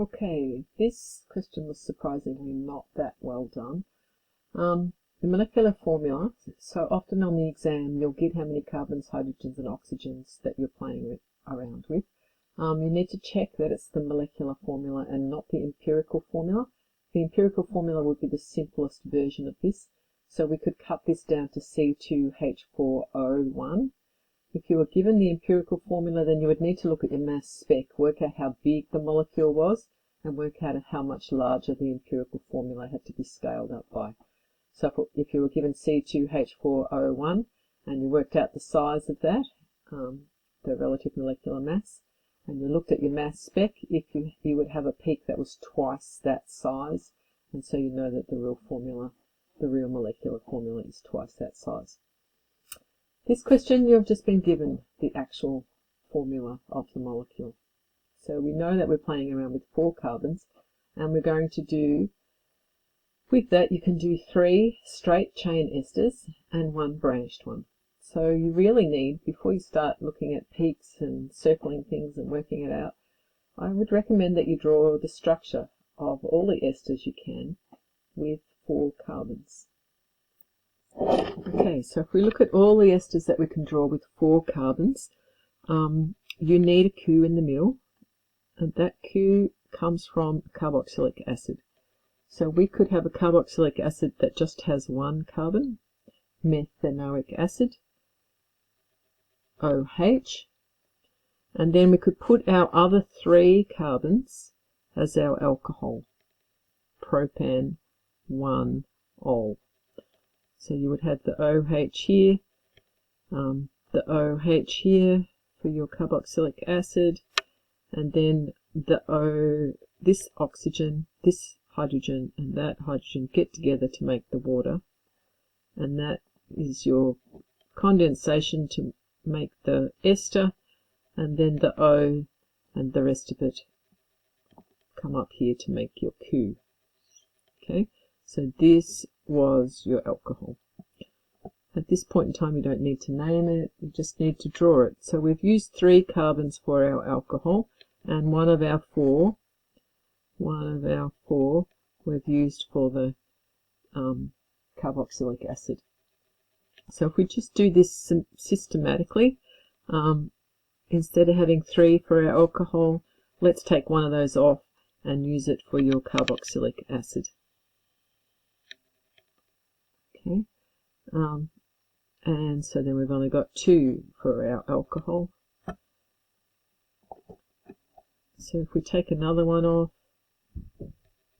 Okay, this question was surprisingly not that well done. The molecular formula, so often on the exam you'll get how many carbons, hydrogens and oxygens that you're playing around with. You need to check that it's the molecular formula and not the empirical formula. The empirical formula would be the simplest version of this, so we could cut this down to C2H4O1. If you were given the empirical formula, then you would need to look at your mass spec, work out how big the molecule was, and work out how much larger the empirical formula had to be scaled up by. So if you were given C2H4O1 and you worked out the size of that, the relative molecular mass, and you looked at your mass spec, you would have a peak that was twice that size, and so you know that the real molecular formula is twice that size. This question, you have just been given the actual formula of the molecule. So we know that we're playing around with 4 carbons, and we're going to do, with that you can do 3 straight chain esters and 1 branched one. So you really need, before you start looking at peaks and circling things and working it out, I would recommend that you draw the structure of all the esters you can with 4 carbons. Okay, so if we look at all the esters that we can draw with 4 carbons, you need a Q in the middle, and that Q comes from carboxylic acid. So we could have a carboxylic acid that just has 1 carbon, methanoic acid, OH, and then we could put our other 3 carbons as our alcohol, propan 1-ol. So you would have the OH here, the OH here for your carboxylic acid, and then this oxygen, this hydrogen, and that hydrogen get together to make the water, and that is your condensation to make the ester, and then the O and the rest of it come up here to make your Q. Okay, so this was your alcohol. At this point in time you don't need to name it, you just need to draw it. So we've used 3 carbons for our alcohol, and one of our four we've used for the carboxylic acid. So if we just do this systematically, instead of having 3 for our alcohol, let's take one of those off and use it for your carboxylic acid. Okay, and so then we've only got 2 for our alcohol. So if we take another one off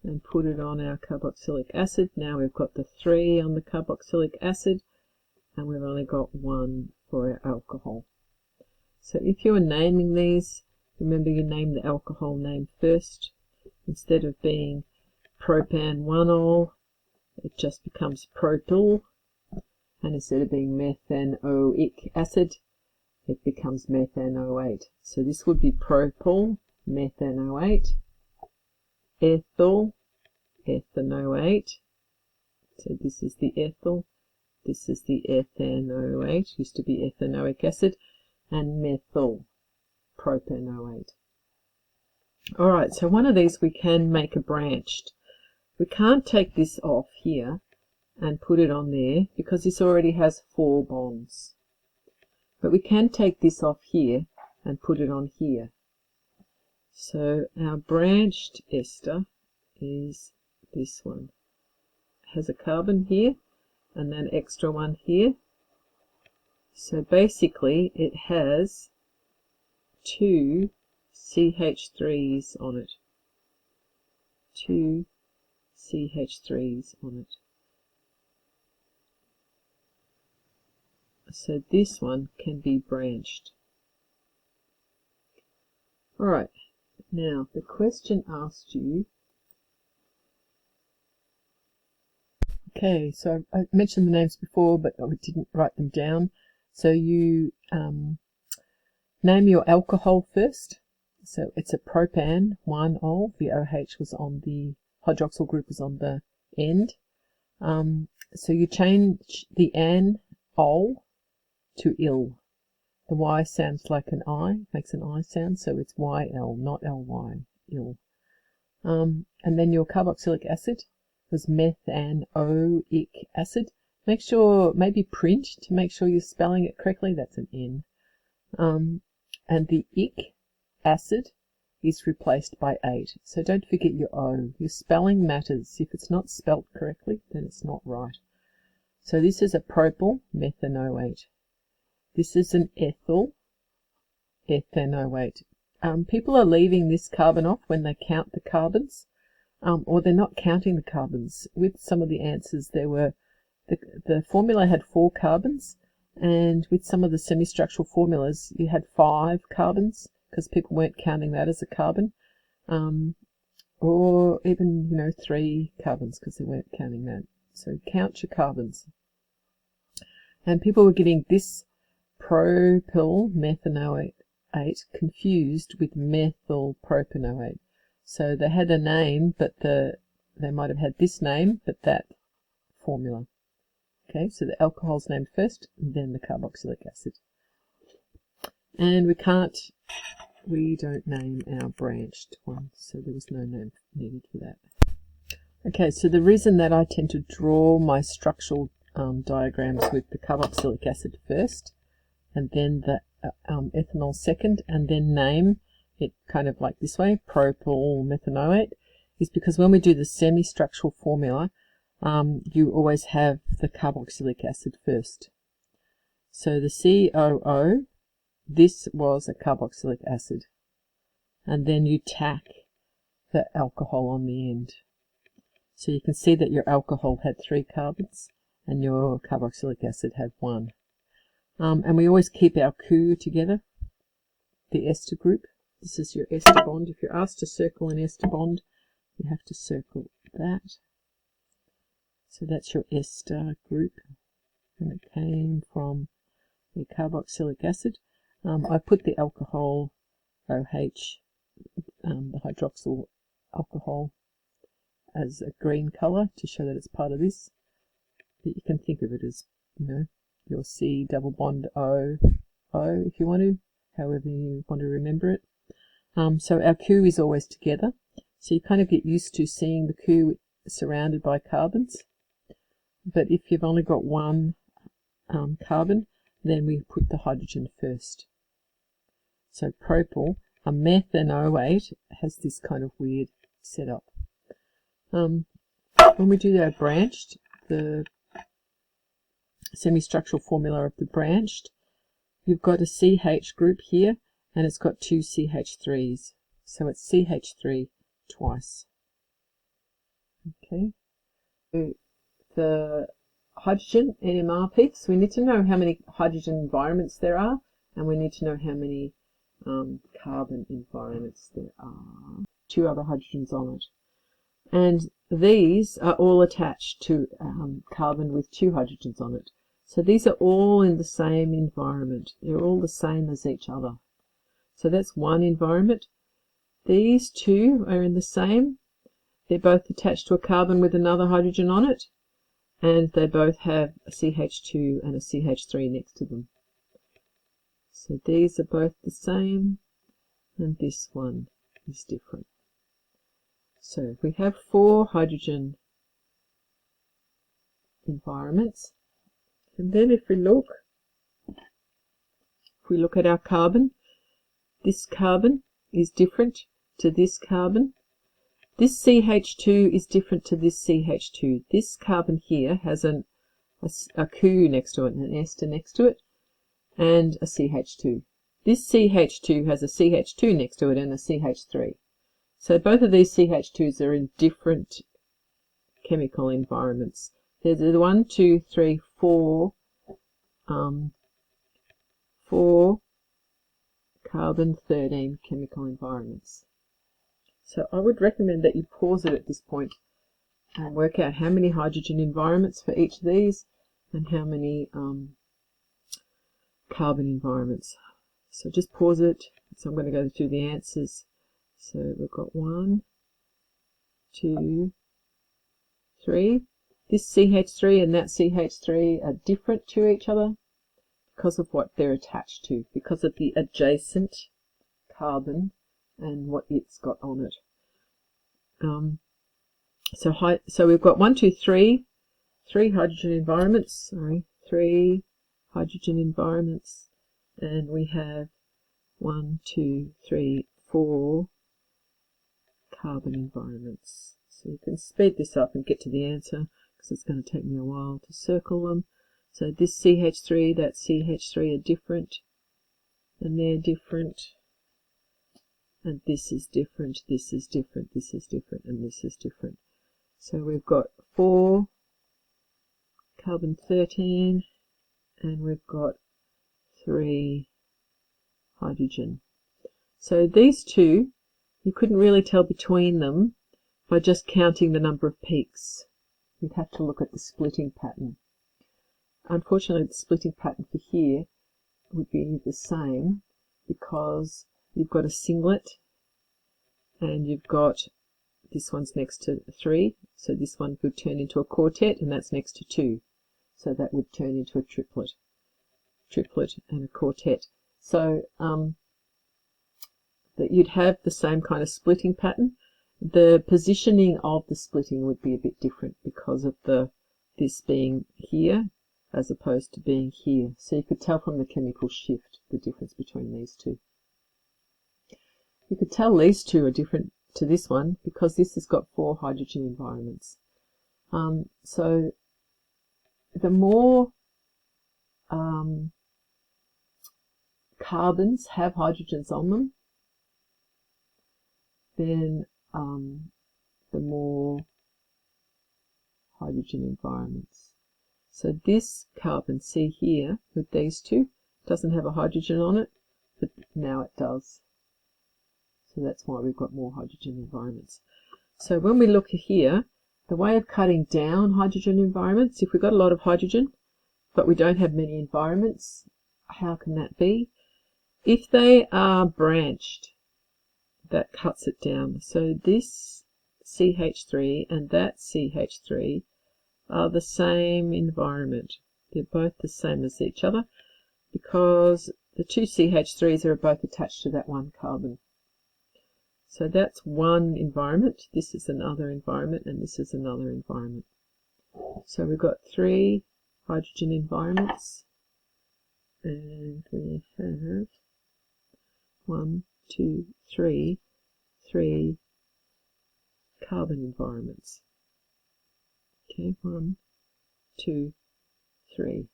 and put it on our carboxylic acid, now we've got the 3 on the carboxylic acid, and we've only got 1 for our alcohol. So if you are naming these, remember you name the alcohol name first. Instead of being propan 1-ol, it just becomes protyl, and instead of being methanoic acid, it becomes methanoate. So this would be propyl, methanoate, ethyl, ethanoate. So this is the ethyl, this is the ethanoate, used to be ethanoic acid, and methyl, propanoate. Alright, so one of these we can make a branched. We can't take this off here and put it on there because this already has 4 bonds. But we can take this off here and put it on here. So our branched ester is this one. It has a carbon here and then extra one here. So basically it has 2 CH3s on it. 2 CH3s on it. So this one can be branched. Alright, now the question asked you, okay, so I mentioned the names before but I didn't write them down. So you name your alcohol first. So it's a propan 1-ol, the OH was on the hydroxyl group was on the end. So you change the an-ol to il. The Y sounds like an I, makes an I sound, so it's YL, not LY, il. And then your carboxylic acid was methanoic acid. Make sure, maybe print to make sure you're spelling it correctly. That's an N. And the ic acid is replaced by 8. So don't forget your O. Your spelling matters. If it's not spelt correctly, then it's not right. So this is a propyl methanoate. This is an ethyl ethanoate. People are leaving this carbon off when they count the carbons, or they're not counting the carbons. With some of the answers, there were the formula had 4 carbons, and with some of the semi-structural formulas, you had 5 carbons because people weren't counting that as a carbon, or even 3 carbons because they weren't counting that. So count your carbons. And people were getting this propyl methanoate confused with methyl propanoate. So they had a name, but they might have had this name, but that formula. Okay, so the alcohol's named first, and then the carboxylic acid. And we don't name our branched one, so there was no name needed for that. Okay, so the reason that I tend to draw my structural diagrams with the carboxylic acid first, and then the ethanol second, and then name it kind of like this way, propyl methanoate, is because when we do the semi-structural formula, you always have the carboxylic acid first. So the COO, this was a carboxylic acid, and then you tack the alcohol on the end. So you can see that your alcohol had 3 carbons and your carboxylic acid had 1. And we always keep our Q together, the ester group. This is your ester bond. If you're asked to circle an ester bond, you have to circle that. So that's your ester group, and it came from the carboxylic acid. I put the alcohol OH, the hydroxyl alcohol, as a green color to show that it's part of this. But you can think of it as, your C double bond O if you want to, however you want to remember it. So our Q is always together. So you kind of get used to seeing the Q surrounded by carbons. But if you've only got 1 carbon, then we put the hydrogen first. So propyl, a methanoate, has this kind of weird setup. When we do our branched, the semi-structural formula of the branched, you've got a CH group here, and it's got 2 CH3s. So it's CH3 twice. Okay. The hydrogen NMR peaks, we need to know how many hydrogen environments there are, and we need to know how many carbon environments there are. 2 other hydrogens on it. And these are all attached to carbon with 2 hydrogens on it. So these are all in the same environment. They're all the same as each other. So that's one environment. These 2 are in the same. They're both attached to a carbon with another hydrogen on it. And they both have a CH2 and a CH3 next to them. So these are both the same, and this one is different. So we have 4 hydrogen environments, and then if we look at our carbon, this carbon is different to this carbon. This CH2 is different to this CH2. This carbon here has a Q next to it, and an ester next to it, and a CH2. This CH2 has a CH2 next to it and a CH3. So both of these CH2s are in different chemical environments. There's the 1, 2, 3, 4 carbon 13 chemical environments. So I would recommend that you pause it at this point and work out how many hydrogen environments for each of these and how many carbon environments. So just pause it. So I'm going to go through the answers. So we've got 1, 2, 3. This CH3 and that CH3 are different to each other because of what they're attached to, because of the adjacent carbon and what it's got on it. So we've got 1, 2, 3 hydrogen environments. Sorry, 3 hydrogen environments, and we have 1, 2, 3, 4 carbon environments. So you can speed this up and get to the answer, because it's going to take me a while to circle them. So this CH3, that CH3 are different, and they're different, and this is different, this is different, this is different, and this is different. So we've got 4 carbon 13, and we've got 3 hydrogen. So these two, you couldn't really tell between them by just counting the number of peaks. You'd have to look at the splitting pattern. Unfortunately, the splitting pattern for here would be the same, because you've got a singlet, and you've got this one's next to 3, so this one would turn into a quartet, and that's next to 2. So that would turn into a triplet and a quartet. So that you'd have the same kind of splitting pattern. The positioning of the splitting would be a bit different because of this being here as opposed to being here. So you could tell from the chemical shift the difference between these two. You could tell these two are different to this one because this has got 4 hydrogen environments. So the more carbons have hydrogens on them, then the more hydrogen environments. So this carbon, see here, with these two, doesn't have a hydrogen on it, but now it does. So that's why we've got more hydrogen environments. So when we look here, the way of cutting down hydrogen environments, if we've got a lot of hydrogen, but we don't have many environments, how can that be? If they are branched, that cuts it down. So this CH3 and that CH3 are the same environment. They're both the same as each other because the 2 CH3s are both attached to that one carbon. So that's one environment, this is another environment, and this is another environment. So we've got 3 hydrogen environments, and we have 1, 2, 3 carbon environments. Okay, 1, 2, 3.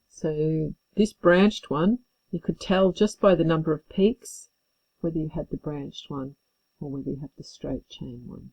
So this branched one, you could tell just by the number of peaks whether you had the branched one or whether you have the straight chain one.